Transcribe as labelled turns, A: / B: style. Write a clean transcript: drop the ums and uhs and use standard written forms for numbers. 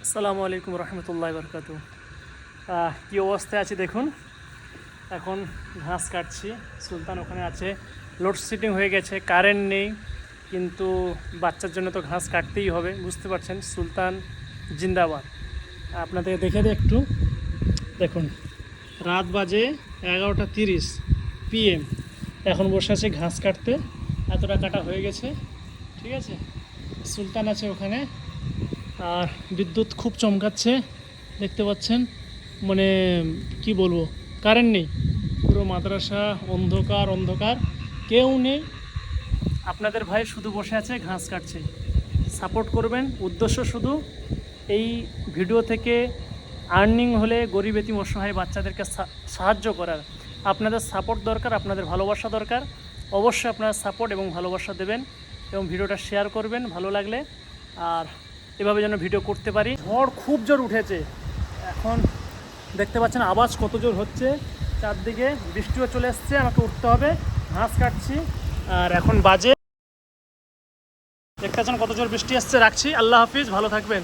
A: আসসালামু আলাইকুম রহমতুল্লাহ বরকাতু। কী অবস্থায় আছি দেখুন। এখন ঘাস কাটছি, সুলতান ওখানে আছে। লোডশেডিং হয়ে গেছে, কারেন্ট নেই, কিন্তু বাচ্চার জন্য তো ঘাস কাটতেই হবে, বুঝতে পারছেন। সুলতান জিন্দাবাদ। আপনাদের দেখে দিই একটু, দেখুন রাত বাজে 11:30 PM। এখন বসে আছে ঘাস কাটতে, এতটা কাটা হয়ে গেছে, ঠিক আছে। সুলতান আছে ওখানে, আর বিদ্যুৎ খুব চমকাচ্ছে, দেখতে পাচ্ছেন। মানে কি বলবো, কারেন্ট নেই, পুরো মাদ্রাসা অন্ধকার অন্ধকার, কেউ নেই। আপনাদের ভাই শুধু বসে আছে, ঘাস কাটছে। সাপোর্ট করবেন, উদ্দেশ্য শুধু এই ভিডিও থেকে আর্নিং হলে গরিব এতিম অসহায় বাচ্চাদেরকে সাহায্য করার। আপনাদের সাপোর্ট দরকার, আপনাদের ভালোবাসা দরকার। অবশ্যই আপনারা সাপোর্ট এবং ভালোবাসা দেবেন এবং ভিডিওটা শেয়ার করবেন ভালো লাগলে। আর এভাবে যেন ভিডিও করতে পারি। ঝড় খুব জোর উঠেছে, এখন দেখতে পাচ্ছেন আওয়াজ কত জোর হচ্ছে, চারদিকে বৃষ্টিও চলে এসছে, আমাকে উঠতে হবে। ঘাস কাটছি, আর এখন বাজে, দেখতে পাচ্ছেন কত জোর বৃষ্টি আসছে। রাখছি, আল্লাহ হাফিজ, ভালো থাকবেন।